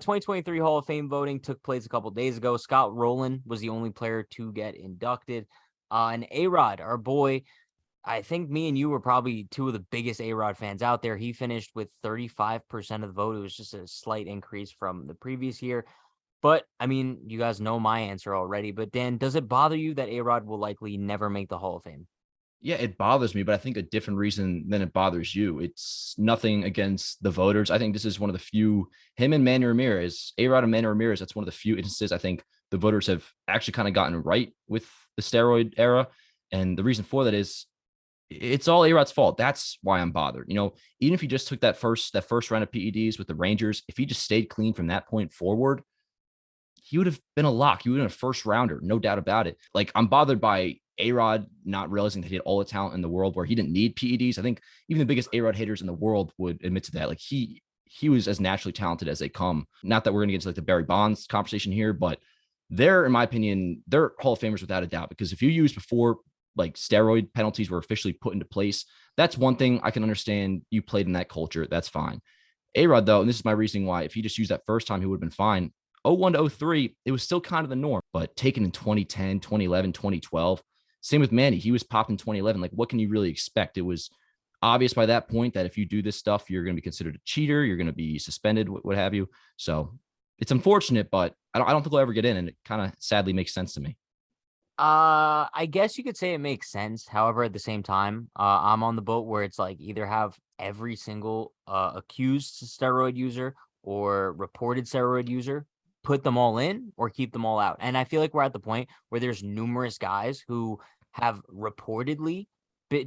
2023 Hall of Fame voting took place a couple days ago. Scott Rowland was the only player to get inducted. And A-Rod, our boy, I think me and you were probably two of the biggest A-Rod fans out there. He finished with 35% of the vote. It was just a slight increase from the previous year. But, I mean, you guys know my answer already. But, Dan, does it bother you that A-Rod will likely never make the Hall of Fame? Yeah, it bothers me, but I think a different reason than it bothers you. It's nothing against the voters. I think this is one of the few, him and Manny Ramirez, A-Rod and Manny Ramirez, that's one of the few instances I think the voters have actually kind of gotten right with the steroid era. And the reason for that is it's all A-Rod's fault. That's why I'm bothered. Even if he just took that first round of PEDs with the Rangers, if he just stayed clean from that point forward, he would have been a lock. He would have been a first rounder, no doubt about it. Like, I'm bothered by A-Rod not realizing that he had all the talent in the world where he didn't need PEDs. I think even the biggest A-Rod haters in the world would admit to that. Like, he was as naturally talented as they come. Not that we're going to get into like the Barry Bonds conversation here, but they're, in my opinion, they're Hall of Famers without a doubt, because if you use before like steroid penalties were officially put into place, that's one thing I can understand. You played in that culture. That's fine. A-Rod, though, and this is my reasoning why, if he just used that first time, he would have been fine. 01 to 03, it was still kind of the norm, but taken in 2010, 2011, 2012. Same with Manny. He was popped in 2011. Like, what can you really expect? It was obvious by that point that if you do this stuff, you're going to be considered a cheater. You're going to be suspended, what have you. So it's unfortunate, but I don't think we'll ever get in. And it kind of sadly makes sense to me. I guess you could say it makes sense. However, at the same time, I'm on the boat where it's like either have every single accused steroid user or reported steroid user, put them all in or keep them all out. And I feel like we're at the point where there's numerous guys who have reportedly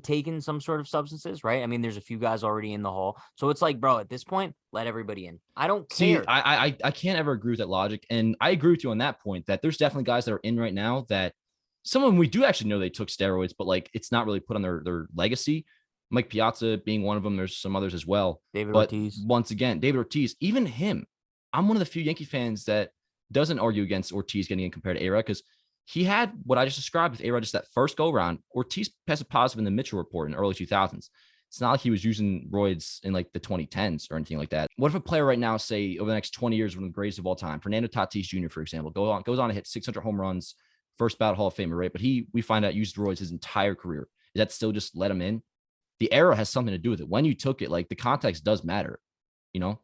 taken some sort of substances, right? I mean, there's a few guys already in the hall. So it's like, bro, at this point, let everybody in. I don't See, care. I can't ever agree with that logic. And I agree with you on that point that there's definitely guys that are in right now that some of them we do actually know they took steroids, but like it's not really put on their legacy. Mike Piazza being one of them. There's some others as well. David But Ortiz. once again, David Ortiz, even him, I'm one of the few Yankee fans that doesn't argue against Ortiz getting in compared to A-Rod, because he had what I just described with A-Rod, just that first go round. Ortiz tested positive in the Mitchell report in the early 2000s. It's not like he was using roids in like the 2010s or anything like that. What if a player right now, say over the next 20 years, one of the greatest of all time, Fernando Tatis Jr., for example, goes on to hit 600 home runs, first ballot Hall of Famer, right? But we find out used roids his entire career. Is that still just let him in? The era has something to do with it. When you took it, like the context does matter, you know,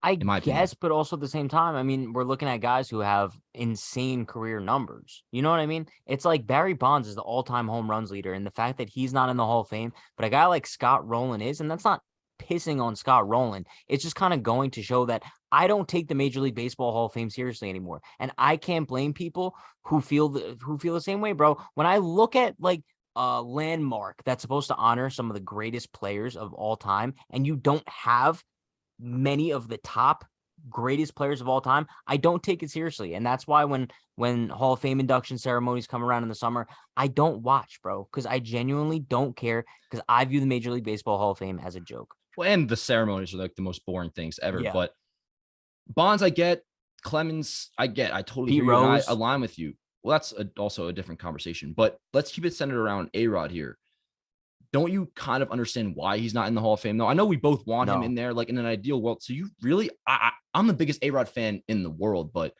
I in my opinion. guess, but also at the same time, I mean, we're looking at guys who have insane career numbers. You know what I mean? It's like Barry Bonds is the all-time home runs leader, and the fact that he's not in the Hall of Fame, but a guy like Scott Rowland is, and that's not pissing on Scott Rowland. It's just kind of going to show that I don't take the Major League Baseball Hall of Fame seriously anymore, and I can't blame people who feel the same way, bro. When I look at like a landmark that's supposed to honor some of the greatest players of all time, and you don't have many of the top greatest players of all time, I don't take it seriously. And that's why when Hall of Fame induction ceremonies come around in the summer, I don't watch, bro, because I genuinely don't care, because I view the Major League Baseball Hall of Fame as a joke. Well, and the ceremonies are like the most boring things ever. Yeah. But Bonds, I get. Clemens, I get. I totally Pete hear you, and I Rose. align with you. Well, that's also a different conversation. But let's keep it centered around A-Rod here. Don't you kind of understand why he's not in the Hall of Fame, though? I know we both want him in No. there, like in an ideal world. So you really, I'm the biggest A-Rod fan in the world, but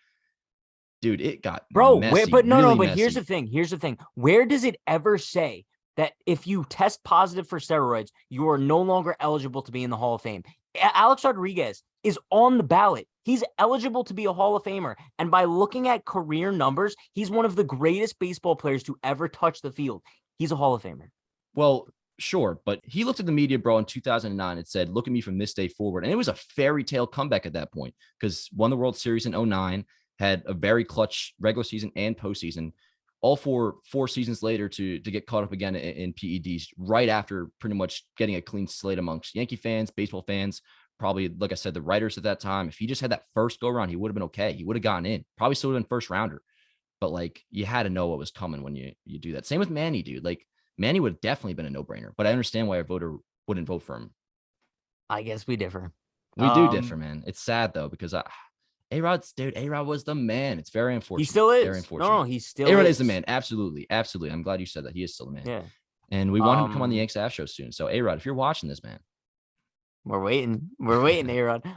dude, it got Bro, where messy, but no, no, really but here's messy. the thing. Here's the thing. Where does it ever say that if you test positive for steroids, you are no longer eligible to be in the Hall of Fame? Alex Rodriguez is on the ballot. He's eligible to be a Hall of Famer. And by looking at career numbers, he's one of the greatest baseball players to ever touch the field. He's a Hall of Famer. Well, sure, but he looked at the media, bro, in 2009 and said, "Look at me from this day forward." And it was a fairy tale comeback at that point, because won the World Series in 09, had a very clutch regular season and postseason, all for 4 seasons later to get caught up again in PEDs right after pretty much getting a clean slate amongst Yankee fans, baseball fans, probably, like I said, the writers at that time. If he just had that first go around, he would have been okay. He would have gotten in, probably still would have been first rounder. But like, you had to know what was coming when you do that. Same with Manny, dude. Like, Manny would have definitely been a no-brainer, but I understand why a voter wouldn't vote for him. I guess we differ. We do differ, man. It's sad though, because A-Rod was the man. It's very He unfortunate. still Very is. No, unfortunate. he still A-Rod is the is. man. Absolutely. Absolutely. I'm glad you said that. He is still the man. Yeah. And we want him to come on the Um, Yanks App show soon. So A-Rod, if you're watching this, man, we're waiting. We're waiting, Aaron.